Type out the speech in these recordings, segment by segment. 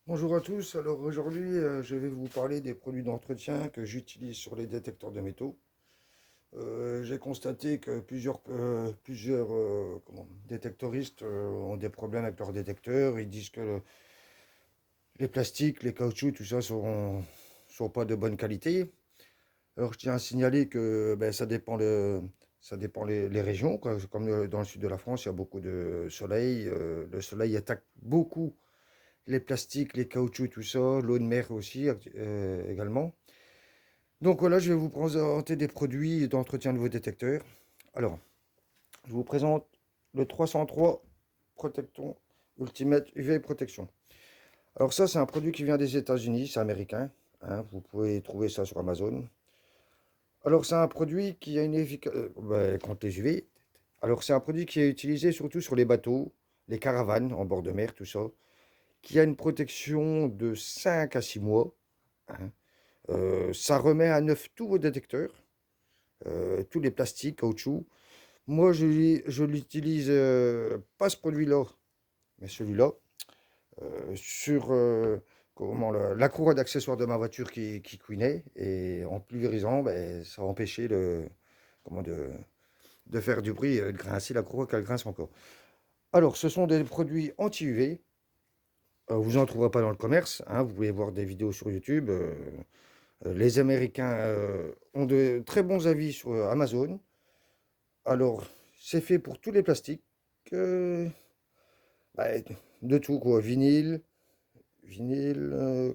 Bonjour à tous, alors aujourd'hui je vais vous parler des produits d'entretien que j'utilise sur les détecteurs de métaux. J'ai constaté que plusieurs détectoristes ont des problèmes avec leurs détecteurs. Ils disent que les plastiques, les caoutchoucs, tout ça sont pas de bonne qualité. Alors je tiens à signaler que ça dépend les régions, quoi. Comme dans le sud de la France, il y a beaucoup de soleil. Le soleil attaque beaucoup les plastiques, les caoutchoucs, tout ça, l'eau de mer aussi également. Donc voilà, je vais vous présenter des produits d'entretien de vos détecteurs. Alors, je vous présente le 303 Protecton Ultimate UV Protection. Alors ça, c'est un produit qui vient des États-Unis, c'est américain, hein, vous pouvez trouver ça sur Amazon. Alors c'est un produit qui a une efficacité contre les UV. Alors c'est un produit qui est utilisé surtout sur les bateaux, les caravanes en bord de mer, tout ça, qui a une protection de 5 à 6 mois, hein. Ça remet à neuf tous vos détecteurs, tous les plastiques, caoutchouc. Moi, je l'utilise, pas ce produit-là, mais celui-là, sur la courroie d'accessoires de ma voiture qui couinait. Et en pulvérisant, ben, ça empêchait comment de faire du bruit, de grincer la courroie qu'elle grince encore. Alors, ce sont des produits anti-UV. Vous n'en trouverez pas dans le commerce, hein. Vous pouvez voir des vidéos sur YouTube. Les Américains ont de très bons avis sur Amazon. Alors, c'est fait pour tous les plastiques, euh, bah, de tout quoi, vinyle,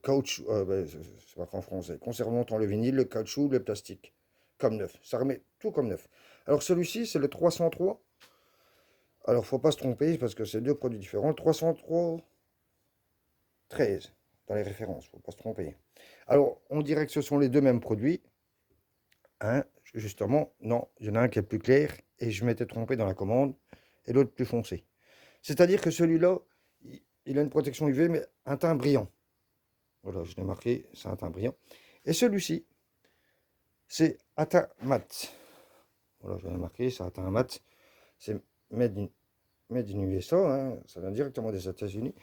caoutchouc, c'est pas en français, conservant tant le vinyle, le caoutchouc, le plastique, comme neuf. Ça remet tout comme neuf. Alors celui-ci, c'est le 303. Alors, faut pas se tromper parce que c'est deux produits différents. Le 303 13 dans les références, faut pas se tromper. Alors, on dirait que ce sont les deux mêmes produits, hein, justement, non, il y en a un qui est plus clair et je m'étais trompé dans la commande et l'autre plus foncé. C'est-à-dire que celui-là, il a une protection UV mais un teint brillant. Voilà, je l'ai marqué, c'est un teint brillant. Et celui-ci, c'est un teint mat. Voilà, je l'ai marqué, c'est un teint mat. C'est made in USA, hein, ça vient directement des États-Unis.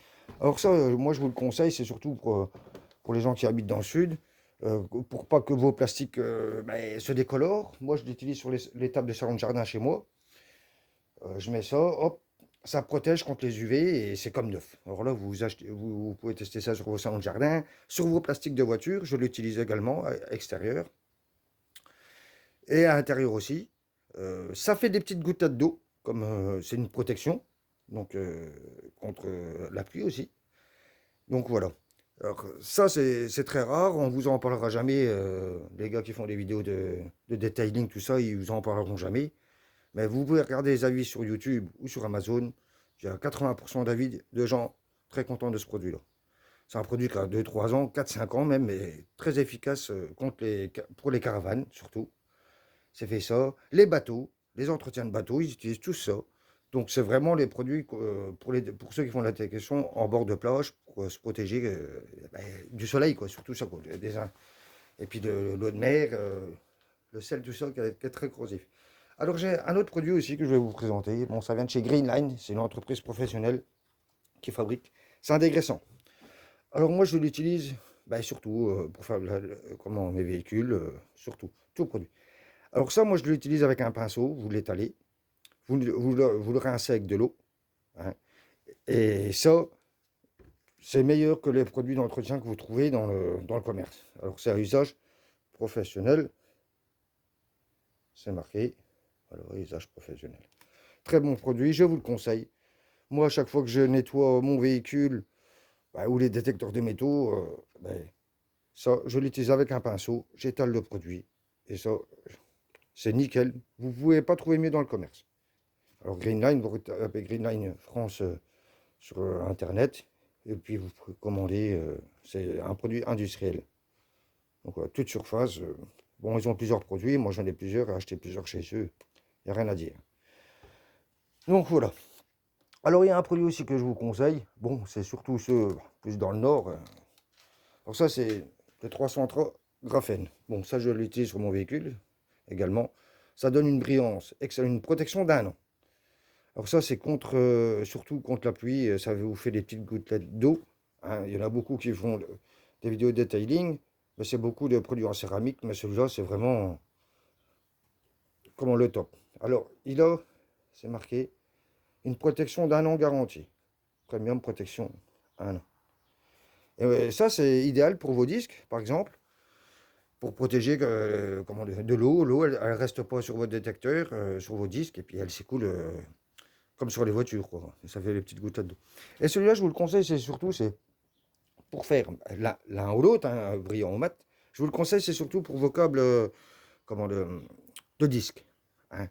Alors ça, moi je vous le conseille, c'est surtout pour les gens qui habitent dans le sud, pour pas que vos plastiques se décolorent. Moi, je l'utilise sur les tables de salon de jardin chez moi. Je mets ça, hop, ça protège contre les UV et c'est comme neuf. Alors là, vous pouvez tester ça sur vos salons de jardin, sur vos plastiques de voiture. Je l'utilise également à extérieur et à l'intérieur aussi. Ça fait des petites gouttelettes d'eau, comme c'est une protection, donc contre la pluie aussi. Donc voilà. Alors ça, c'est très rare, on vous en parlera jamais. Les gars qui font des vidéos de detailing, tout ça, ils vous en parleront jamais. Mais vous pouvez regarder les avis sur YouTube ou sur Amazon. J'ai 80% d'avis de gens très contents de ce produit-là. C'est un produit qui a 2, 3 ans, 4, 5 ans même, mais très efficace pour les caravanes surtout. C'est fait ça. Les bateaux, les entretiens de bateaux, ils utilisent tout ça. Donc c'est vraiment les produits pour ceux qui font la navigation en bord de plage pour se protéger du soleil, quoi, surtout ça, quoi, et puis de l'eau de mer, le sel, tout ça qui est très corrosif. Alors j'ai un autre produit aussi que je vais vous présenter. Bon, ça vient de chez Greenline, c'est une entreprise professionnelle qui fabrique. C'est un dégraissant. Alors moi je l'utilise surtout pour faire mes véhicules, surtout, tout produit. Alors ça, moi je l'utilise avec un pinceau, vous l'étalez, vous le rincez avec de l'eau, hein. Et ça, c'est meilleur que les produits d'entretien que vous trouvez dans le commerce. Alors c'est à usage professionnel, c'est marqué, alors usage professionnel. Très bon produit, je vous le conseille. Moi, à chaque fois que je nettoie mon véhicule ou les détecteurs de métaux, ça, je l'utilise avec un pinceau, j'étale le produit. Et ça, c'est nickel. Vous ne pouvez pas trouver mieux dans le commerce. Alors Greenline, vous tapez Greenline France sur Internet. Et puis vous pouvez commander. C'est un produit industriel. Donc voilà, toute surface. Bon, ils ont plusieurs produits. Moi, j'en ai plusieurs. J'ai acheté plusieurs chez eux. Il n'y a rien à dire. Donc voilà. Alors, il y a un produit aussi que je vous conseille. Bon, c'est surtout ceux plus dans le nord. Alors ça, c'est le 303 graphène. Bon, ça, je l'utilise sur mon véhicule également. Ça donne une brillance, une protection d'1 an. Alors ça, c'est surtout contre la pluie. Ça vous fait des petites gouttelettes d'eau, hein. Il y en a beaucoup qui font des vidéos de detailing, mais c'est beaucoup de produits en céramique, mais celui-là, c'est vraiment comment le top. Alors, il a, c'est marqué, une protection d'un an garantie. Premium protection, un an. Et ça, c'est idéal pour vos disques, par exemple, pour protéger comment de l'eau. L'eau, elle ne reste pas sur votre détecteur, sur vos disques, et puis elle s'écoule comme sur les voitures, quoi. Ça fait les petites gouttelettes d'eau. Et celui-là, je vous le conseille, c'est surtout, c'est pour faire l'un ou l'autre, hein, brillant ou mat. Je vous le conseille, c'est surtout pour vos câbles comment, de disque, hein.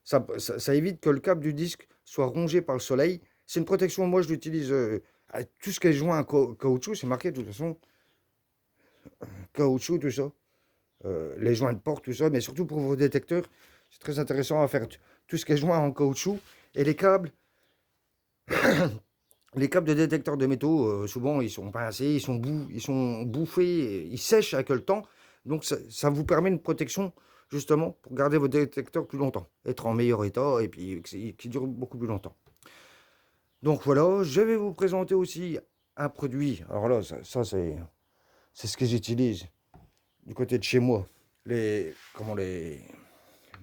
Ça évite que le câble du disque soit rongé par le soleil. C'est une protection, moi je l'utilise, tout ce qui est joint en caoutchouc, c'est marqué de toute façon, caoutchouc, tout ça. Les joints de porte, tout ça, mais surtout pour vos détecteurs, c'est très intéressant à faire tout ce qui est joint en caoutchouc. Et les câbles de détecteurs de métaux, souvent ils sont pincés, ils sont bouffés, ils sèchent avec le temps. Donc ça vous permet une protection justement pour garder vos détecteurs plus longtemps, être en meilleur état et puis qui dure beaucoup plus longtemps. Donc voilà, je vais vous présenter aussi un produit. Alors là, ça c'est ce que j'utilise du côté de chez moi. Comment les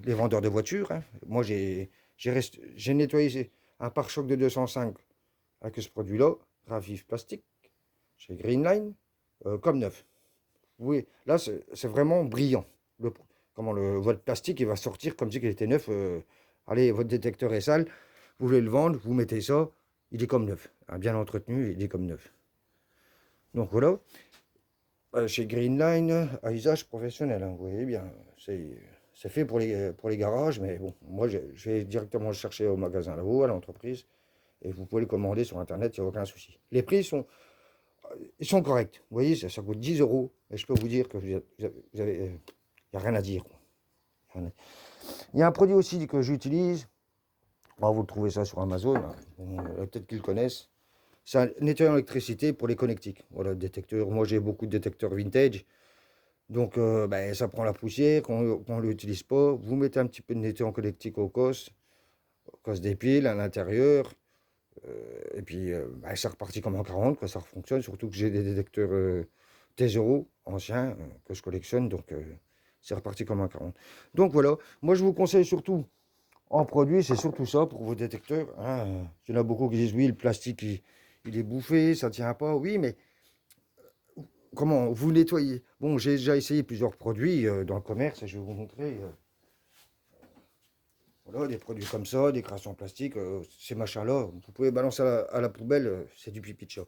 vendeurs de voitures, hein. Moi, j'ai nettoyé un pare-choc de 205 avec ce produit-là, Ravif Plastique, chez Greenline, comme neuf. Oui, là, c'est vraiment brillant. Votre plastique, il va sortir comme si il était neuf. Allez, votre détecteur est sale, vous voulez le vendre, vous mettez ça, il est comme neuf, hein, bien entretenu, il est comme neuf. Donc voilà, chez Greenline, à usage professionnel, hein, vous voyez bien, c'est fait pour les garages, mais bon, moi je vais directement le chercher au magasin là-haut, à l'entreprise, et vous pouvez le commander sur Internet, il n'y a aucun souci. Les prix ils sont corrects, vous voyez, ça coûte 10 euros, et je peux vous dire que il n'y a rien à dire, quoi. Il y a un produit aussi que j'utilise, vous trouvez ça sur Amazon, hein. Bon, peut-être qu'ils le connaissent. C'est un nettoyant d'électricité pour les connectiques. Voilà, le détecteur. Moi, j'ai beaucoup de détecteurs vintage. Donc, ben, ça prend la poussière. Quand on ne l'utilise pas, vous mettez un petit peu de nettoyant connectique au cos des piles à l'intérieur. Et puis, ben, ça repartit comme en 40, quoi, ça fonctionne. Surtout que j'ai des détecteurs T0 anciens que je collectionne. Donc, c'est reparti comme en 40. Donc, voilà. Moi, je vous conseille surtout en produit, c'est surtout ça pour vos détecteurs, hein. Il y en a beaucoup qui disent oui, le plastique il est bouffé, ça tient pas. Oui, mais comment vous nettoyez? Bon, j'ai déjà essayé plusieurs produits dans le commerce et je vais vous montrer. Voilà, des produits comme ça, des créations en plastique, ces machins-là, vous pouvez balancer à la poubelle, c'est du pipi de chat.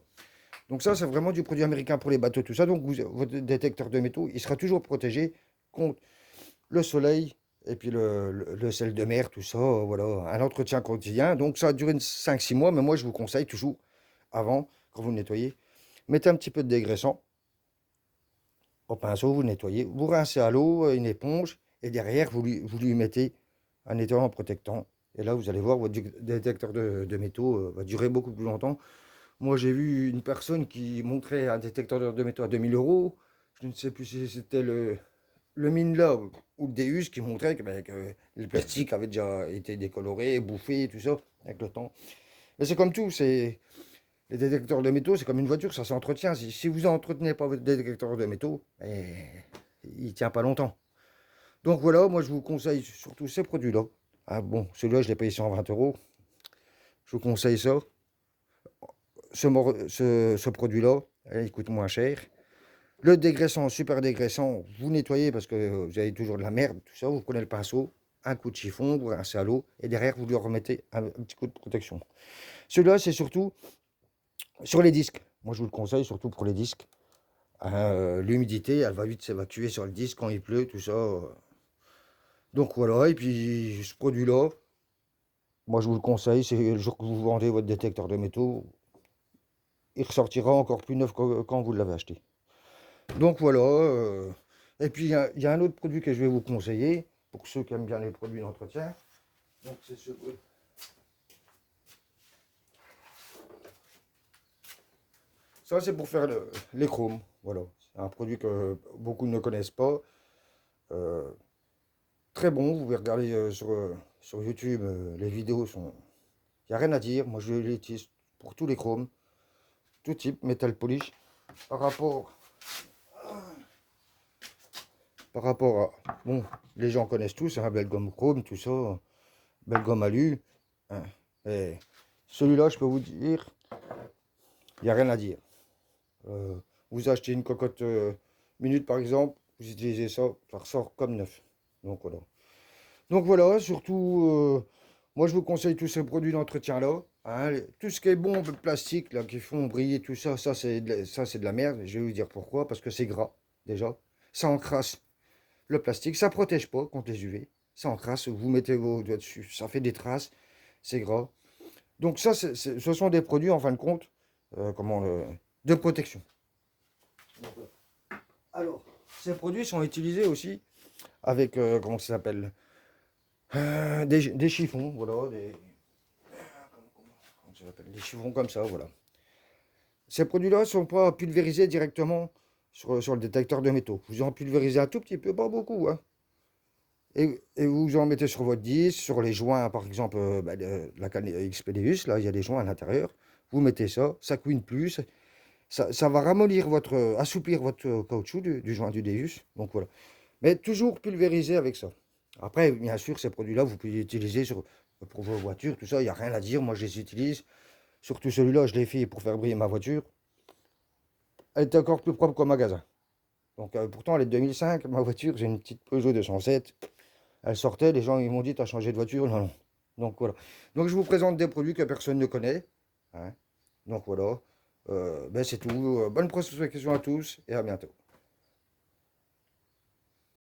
Donc ça, c'est vraiment du produit américain pour les bateaux, tout ça. Donc votre détecteur de métaux, il sera toujours protégé contre le soleil et puis le sel de mer, tout ça, voilà, un entretien quotidien. Donc ça a duré 5-6 mois, mais moi je vous conseille toujours, avant, quand vous le nettoyez, mettez un petit peu de dégraissant au pinceau, vous le nettoyez, vous rincez à l'eau, une éponge, et derrière vous lui mettez un nettoyant protectant. Et là, vous allez voir, votre détecteur de métaux va durer beaucoup plus longtemps. Moi, j'ai vu une personne qui montrait un détecteur de métaux à 2 000 euros. Je ne sais plus si c'était le Minla ou le Deus qui montrait que le plastique avait déjà été décoloré, bouffé, tout ça, avec le temps. Mais c'est comme tout, les détecteurs de métaux, c'est comme une voiture, ça s'entretient. Si vous n'entretenez pas votre détecteur de métaux, il ne tient pas longtemps. Donc voilà, moi je vous conseille surtout ces produits-là. Ah bon, celui-là, je l'ai payé 120 euros. Je vous conseille ça. Ce produit-là, il coûte moins cher. Le dégraissant, super dégraissant, vous nettoyez parce que vous avez toujours de la merde, tout ça. Vous prenez le pinceau, un coup de chiffon, vous rincez à l'eau et derrière vous lui remettez un petit coup de protection. Celui-là, c'est surtout sur les disques. Moi, je vous le conseille surtout pour les disques. L'humidité, elle va vite s'évacuer sur le disque quand il pleut, tout ça. Donc voilà, et puis ce produit-là, moi je vous le conseille, c'est le jour que vous vendez votre détecteur de métaux, il ressortira encore plus neuf que quand vous l'avez acheté. Donc voilà. Et puis il y a un autre produit que je vais vous conseiller, pour ceux qui aiment bien les produits d'entretien. Donc c'est ça, c'est pour faire les chromes. Voilà. C'est un produit que beaucoup ne connaissent pas. Euh, Très bon, vous pouvez regarder sur YouTube, les vidéos sont. Il n'y a rien à dire. Moi je l'utilise pour tous les chromes. tout type, métal polish, par rapport, bon, les gens connaissent tous, hein, belle gomme chrome, tout ça, belle gomme alu, hein. Et celui-là, je peux vous dire, il n'y a rien à dire. Euh, vous achetez une cocotte minute par exemple, vous utilisez ça, ça ressort comme neuf. Donc voilà, surtout, moi je vous conseille tous ces produits d'entretien là. Hein, tout ce qui est bon, plastique, là, qui font briller, tout ça, ça c'est de la merde. Je vais vous dire pourquoi, parce que c'est gras, déjà. Ça encrasse le plastique, ça protège pas contre les UV. Ça encrasse, vous mettez vos doigts dessus, ça fait des traces, c'est gras. Donc ça, ce sont des produits, en fin de compte, de protection. Alors, ces produits sont utilisés aussi avec, comment ça s'appelle, des chiffons, voilà, comment ça s'appelle, des chiffons comme ça, voilà. Ces produits-là ne sont pas pulvérisés directement sur le détecteur de métaux. Vous en pulvérisez un tout petit peu, pas beaucoup, hein. Et vous en mettez sur votre disque, sur les joints, par exemple, de la canne Expedéus, là, il y a des joints à l'intérieur. Vous mettez ça, ça couine plus, ça va ramollir assouplir votre caoutchouc du joint du Deus. Donc voilà. Mais toujours pulvérisé avec ça. Après, bien sûr, ces produits-là, vous pouvez les utiliser pour vos voitures, tout ça, il n'y a rien à dire. Moi, je les utilise. Surtout celui-là, je l'ai fait pour faire briller ma voiture. Elle était encore plus propre qu'au magasin. Donc pourtant, elle est de 2005, ma voiture, j'ai une petite Peugeot 207. Elle sortait, les gens ils m'ont dit, t'as changé de voiture? Non, non. Donc voilà. Donc je vous présente des produits que personne ne connaît, hein. Donc voilà. Ben, c'est tout. Bonne prospection à tous et à bientôt.